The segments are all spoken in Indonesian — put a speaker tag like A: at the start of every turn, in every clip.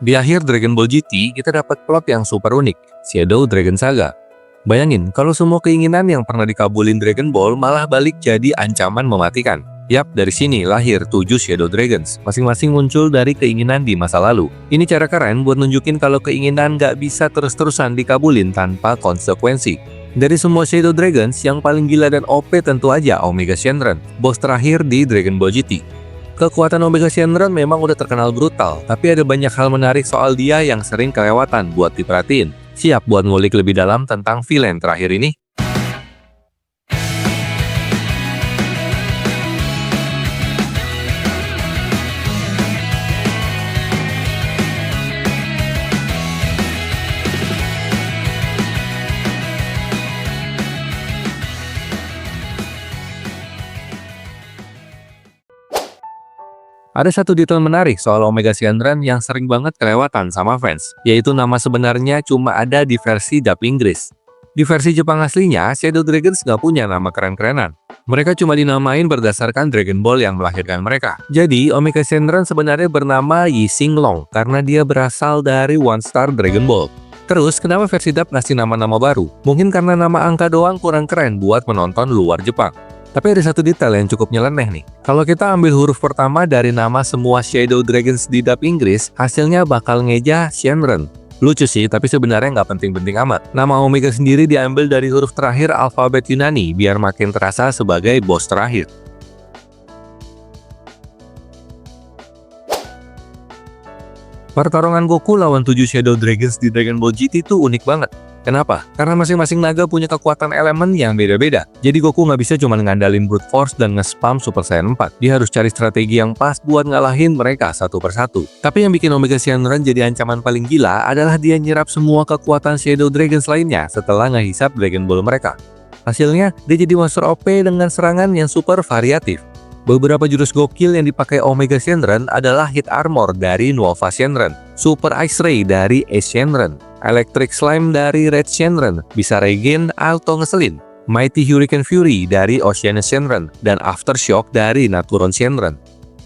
A: Di akhir Dragon Ball GT, kita dapat plot yang super unik, Shadow Dragon Saga. Bayangin, kalau semua keinginan yang pernah dikabulin Dragon Ball malah balik jadi ancaman mematikan. Yap, dari sini lahir 7 Shadow Dragons, masing-masing muncul dari keinginan di masa lalu. Ini cara keren buat nunjukin kalau keinginan nggak bisa terus-terusan dikabulin tanpa konsekuensi. Dari semua Shadow Dragons, yang paling gila dan OP tentu aja Omega Shenron, bos terakhir di Dragon Ball GT. Kekuatan Omega Shenron memang udah terkenal brutal, tapi ada banyak hal menarik soal dia yang sering kelewatan buat diperhatiin. Siap buat ngulik lebih dalam tentang villain terakhir ini? Ada satu detail menarik soal Omega Shenron yang sering banget kelewatan sama fans, yaitu nama sebenarnya cuma ada di versi dub Inggris. Di versi Jepang aslinya, Shadow Dragons nggak punya nama keren-kerenan. Mereka cuma dinamain berdasarkan Dragon Ball yang melahirkan mereka. Jadi, Omega Shenron sebenarnya bernama Yi Xing Long karena dia berasal dari One Star Dragon Ball. Terus, kenapa versi dub ngasih nama-nama baru? Mungkin karena nama angka doang kurang keren buat penonton luar Jepang. Tapi ada satu detail yang cukup nyeleneh nih. Kalau kita ambil huruf pertama dari nama semua Shadow Dragons di dub Inggris, hasilnya bakal ngeja Shenron. Lucu sih, tapi sebenarnya nggak penting-penting amat. Nama Omega sendiri diambil dari huruf terakhir alfabet Yunani, biar makin terasa sebagai bos terakhir. Pertarungan Goku lawan 7 Shadow Dragons di Dragon Ball GT itu unik banget. Kenapa? Karena masing-masing naga punya kekuatan elemen yang beda-beda. Jadi Goku nggak bisa cuma ngandalin brute force dan nge-spam Super Saiyan 4. Dia harus cari strategi yang pas buat ngalahin mereka satu persatu. Tapi yang bikin Omega Shenron jadi ancaman paling gila adalah dia nyerap semua kekuatan Shadow Dragons lainnya setelah ngehisap Dragon Ball mereka. Hasilnya, dia jadi monster OP dengan serangan yang super variatif. Beberapa jurus gokil yang dipakai Omega Shenron adalah Hit Armor dari Nova Shenron, Super Ice Ray dari Ace Shenron, Electric Slime dari Red Shenron, bisa regen auto ngeselin, Mighty Hurricane Fury dari Oceanus Shenron, dan Aftershock dari Naturon Shenron.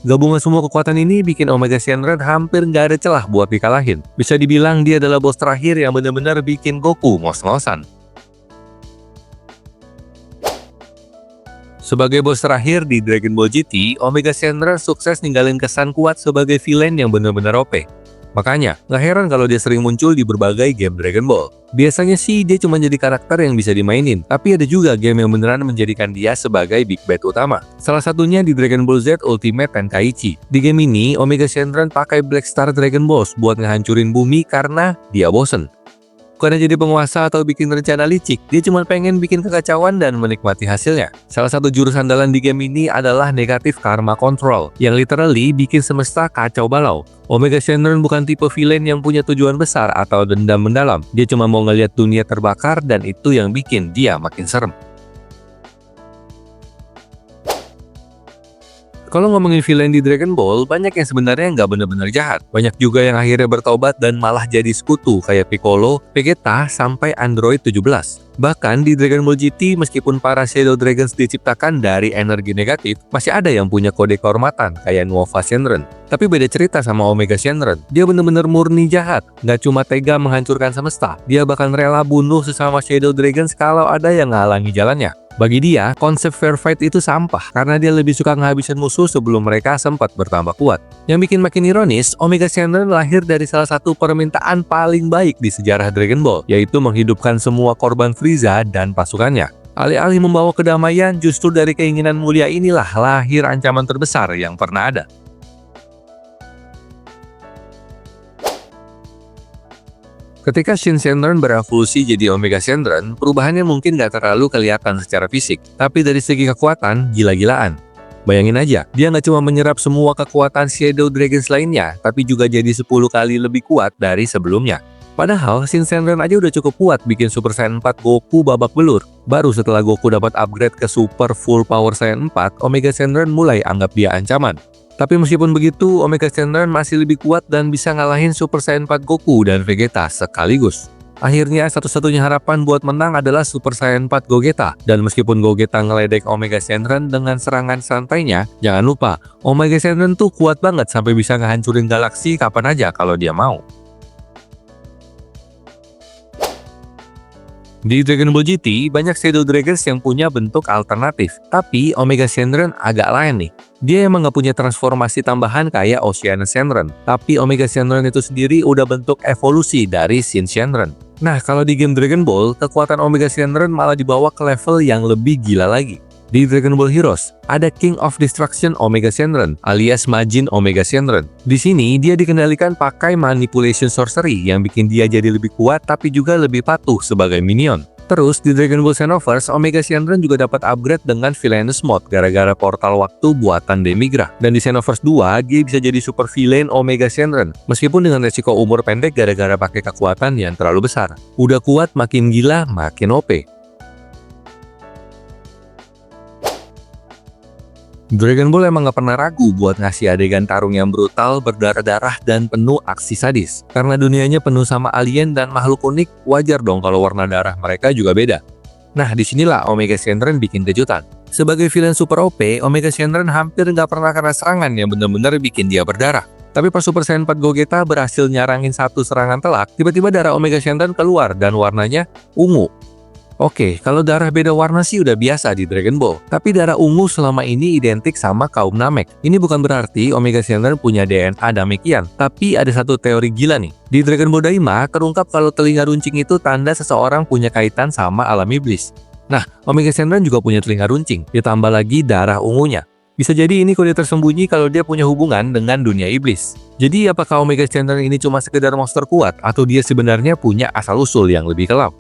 A: Gabungan semua kekuatan ini bikin Omega Shenron hampir nggak ada celah buat dikalahin. Bisa dibilang dia adalah bos terakhir yang benar-benar bikin Goku ngos-ngosan. Sebagai bos terakhir di Dragon Ball GT, Omega Shenron sukses ninggalin kesan kuat sebagai villain yang benar-benar OP. Makanya, nggak heran kalau dia sering muncul di berbagai game Dragon Ball. Biasanya sih dia cuma jadi karakter yang bisa dimainin, tapi ada juga game yang beneran menjadikan dia sebagai big bad utama. Salah satunya di Dragon Ball Z Ultimate Tenkaichi. Di game ini, Omega Shenron pakai Black Star Dragon Balls buat ngehancurin bumi karena dia bosen. Bukannya jadi penguasa atau bikin rencana licik, dia cuma pengen bikin kekacauan dan menikmati hasilnya. Salah satu jurus andalan di game ini adalah Negative Karma Control, yang literally bikin semesta kacau balau. Omega Shenron bukan tipe villain yang punya tujuan besar atau dendam mendalam. Dia cuma mau ngeliat dunia terbakar dan itu yang bikin dia makin serem. Kalau ngomongin villain di Dragon Ball, banyak yang sebenarnya nggak benar-benar jahat. Banyak juga yang akhirnya bertobat dan malah jadi sekutu kayak Piccolo, Vegeta, sampai Android 17. Bahkan di Dragon Ball GT, meskipun para Shadow Dragons diciptakan dari energi negatif, masih ada yang punya kode kehormatan kayak Nova Shenron. Tapi beda cerita sama Omega Shenron. Dia benar-benar murni jahat, nggak cuma tega menghancurkan semesta. Dia bahkan rela bunuh sesama Shadow Dragons kalau ada yang ngalangi jalannya. Bagi dia, konsep fair fight itu sampah karena dia lebih suka ngehabisin musuh sebelum mereka sempat bertambah kuat. Yang bikin makin ironis, Omega Shenron lahir dari salah satu permintaan paling baik di sejarah Dragon Ball, yaitu menghidupkan semua korban Frieza dan pasukannya. Alih-alih membawa kedamaian, justru dari keinginan mulia inilah lahir ancaman terbesar yang pernah ada. Ketika Shin Shenron berevolusi jadi Omega Shenron, perubahannya mungkin nggak terlalu kelihatan secara fisik, tapi dari segi kekuatan, gila-gilaan. Bayangin aja, dia nggak cuma menyerap semua kekuatan Shadow Dragons lainnya, tapi juga jadi 10 kali lebih kuat dari sebelumnya. Padahal, Shin Shenron aja udah cukup kuat bikin Super Saiyan 4 Goku babak belur. Baru setelah Goku dapat upgrade ke Super Full Power Saiyan 4, Omega Shenron mulai anggap dia ancaman. Tapi meskipun begitu, Omega Shenron masih lebih kuat dan bisa ngalahin Super Saiyan 4 Goku dan Vegeta sekaligus. Akhirnya satu-satunya harapan buat menang adalah Super Saiyan 4 Gogeta. Dan meskipun Gogeta ngeledek Omega Shenron dengan serangan santainya, jangan lupa, Omega Shenron tuh kuat banget sampai bisa ngehancurin galaksi kapan aja kalau dia mau. Di Dragon Ball GT, banyak Shadow Dragons yang punya bentuk alternatif, tapi Omega Shenron agak lain nih. Dia emang nggak punya transformasi tambahan kayak Oceana Shenron, tapi Omega Shenron itu sendiri udah bentuk evolusi dari Shin Shenron. Nah, kalau di game Dragon Ball, kekuatan Omega Shenron malah dibawa ke level yang lebih gila lagi. Di Dragon Ball Heroes, ada King of Destruction Omega Shenron alias Majin Omega Shenron. Di sini, dia dikendalikan pakai Manipulation Sorcery yang bikin dia jadi lebih kuat tapi juga lebih patuh sebagai minion. Terus, di Dragon Ball Xenoverse, Omega Shenron juga dapat upgrade dengan Villainous Mode gara-gara portal waktu buatan Demigra. Dan di Xenoverse 2, dia bisa jadi super villain Omega Shenron, meskipun dengan resiko umur pendek gara-gara pakai kekuatan yang terlalu besar. Udah kuat, makin gila, makin OP. Dragon Ball emang gak pernah ragu buat ngasih adegan tarung yang brutal, berdarah-darah, dan penuh aksi sadis. Karena dunianya penuh sama alien dan makhluk unik, wajar dong kalau warna darah mereka juga beda. Nah, disinilah Omega Shenron bikin kejutan. Sebagai villain super OP, Omega Shenron hampir gak pernah kena serangan yang bener-bener bikin dia berdarah. Tapi pas Super Saiyan 4 Gogeta berhasil nyarangin satu serangan telak, tiba-tiba darah Omega Shenron keluar dan warnanya ungu. Oke, kalau darah beda warna sih udah biasa di Dragon Ball. Tapi darah ungu selama ini identik sama kaum Namek. Ini bukan berarti Omega Shenron punya DNA Namekian, tapi ada satu teori gila nih. Di Dragon Ball Daima, terungkap kalau telinga runcing itu tanda seseorang punya kaitan sama alam iblis. Nah, Omega Shenron juga punya telinga runcing, ditambah lagi darah ungunya. Bisa jadi ini kode tersembunyi kalau dia punya hubungan dengan dunia iblis. Jadi apakah Omega Shenron ini cuma sekedar monster kuat, atau dia sebenarnya punya asal-usul yang lebih gelap?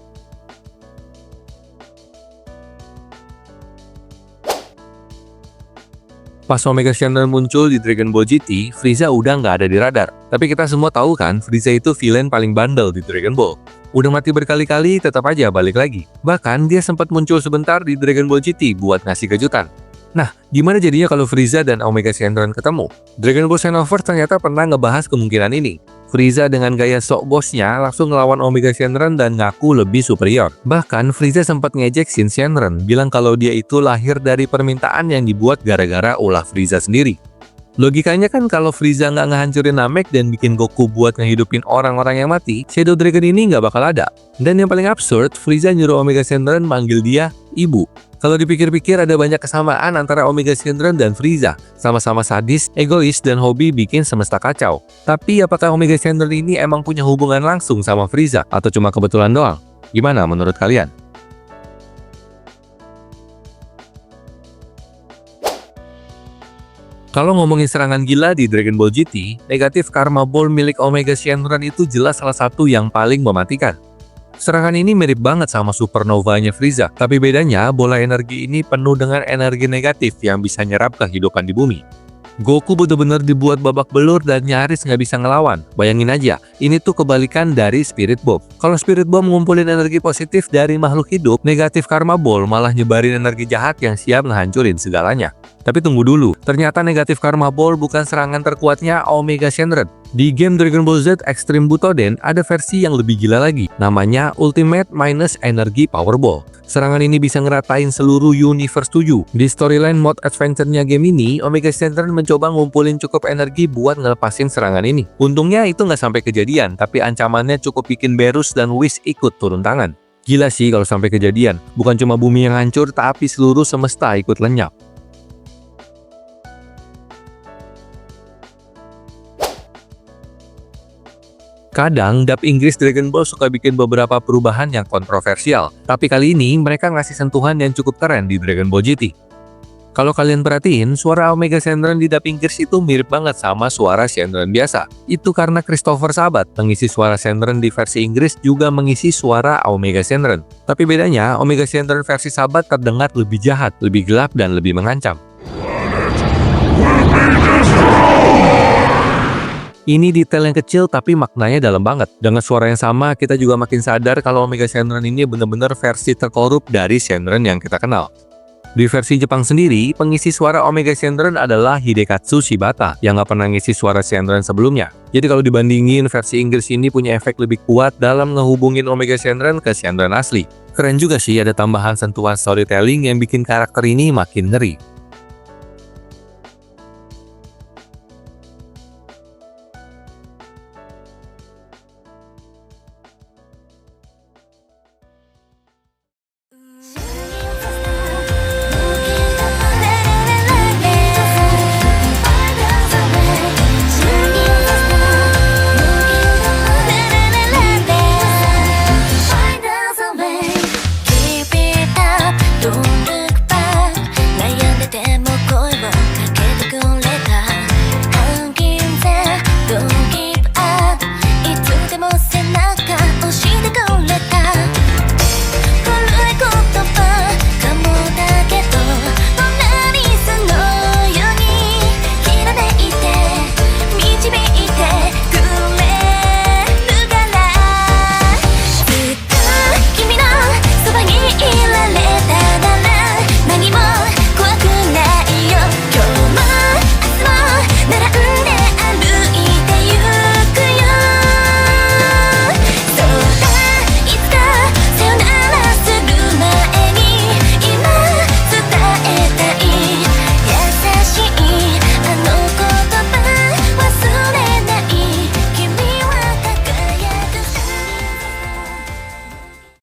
A: Pas Omega Shenron muncul di Dragon Ball GT, Frieza udah nggak ada di radar. Tapi kita semua tahu kan, Frieza itu villain paling bandel di Dragon Ball. Udah mati berkali-kali, tetap aja balik lagi. Bahkan, dia sempat muncul sebentar di Dragon Ball GT buat ngasih kejutan. Nah, gimana jadinya kalau Frieza dan Omega Shenron ketemu? Dragon Ball Xenoverse ternyata pernah ngebahas kemungkinan ini. Frieza dengan gaya sok bosnya langsung ngelawan Omega Shenron dan ngaku lebih superior. Bahkan Frieza sempat ngejek Shin Shenron, bilang kalau dia itu lahir dari permintaan yang dibuat gara-gara ulah Frieza sendiri. Logikanya kan kalau Frieza nggak ngehancurin Namek dan bikin Goku buat ngehidupin orang-orang yang mati, Shadow Dragon ini nggak bakal ada. Dan yang paling absurd, Frieza nyuruh Omega Shenron manggil dia Ibu. Kalau dipikir-pikir ada banyak kesamaan antara Omega Shenron dan Frieza. Sama-sama sadis, egois, dan hobi bikin semesta kacau. Tapi apakah Omega Shenron ini emang punya hubungan langsung sama Frieza? Atau cuma kebetulan doang? Gimana menurut kalian? Kalau ngomongin serangan gila di Dragon Ball GT, negatif Karma Ball milik Omega Shenron itu jelas salah satu yang paling mematikan. Serangan ini mirip banget sama supernovanya Frieza, tapi bedanya bola energi ini penuh dengan energi negatif yang bisa nyerap kehidupan di bumi. Goku bener-bener dibuat babak belur dan nyaris nggak bisa ngelawan. Bayangin aja, ini tuh kebalikan dari Spirit Bomb. Kalau Spirit Bomb ngumpulin energi positif dari makhluk hidup, negatif Karma Ball malah nyebarin energi jahat yang siap ngehancurin segalanya. Tapi tunggu dulu, ternyata negatif Karma Ball bukan serangan terkuatnya Omega Shenron. Di game Dragon Ball Z Extreme Butoden ada versi yang lebih gila lagi, namanya Ultimate Minus Energy Power Ball. Serangan ini bisa ngeratain seluruh Universe 7. Di storyline mode adventure-nya game ini, Omega Shenron mencoba ngumpulin cukup energi buat ngelepasin serangan ini. Untungnya itu nggak sampai kejadian, tapi ancamannya cukup bikin Berus dan Whis ikut turun tangan. Gila sih kalau sampai kejadian, bukan cuma bumi yang hancur, tapi seluruh semesta ikut lenyap. Kadang, dub Inggris Dragon Ball suka bikin beberapa perubahan yang kontroversial, tapi kali ini mereka ngasih sentuhan yang cukup keren di Dragon Ball GT. Kalau kalian perhatiin, suara Omega Shenron di dub Inggris itu mirip banget sama suara Shenron biasa. Itu karena Christopher Sabat, pengisi suara Shenron di versi Inggris, juga mengisi suara Omega Shenron. Tapi bedanya, Omega Shenron versi Sabat terdengar lebih jahat, lebih gelap, dan lebih mengancam. Ini detail yang kecil tapi maknanya dalam banget. Dengan suara yang sama, kita juga makin sadar kalau Omega Shenron ini benar-benar versi terkorup dari Shenron yang kita kenal. Di versi Jepang sendiri, pengisi suara Omega Shenron adalah Hidekatsu Shibata yang nggak pernah ngisi suara Shenron sebelumnya. Jadi kalau dibandingin, versi Inggris ini punya efek lebih kuat dalam ngehubungin Omega Shenron ke Shenron asli. Keren juga sih ada tambahan sentuhan storytelling yang bikin karakter ini makin ngeri.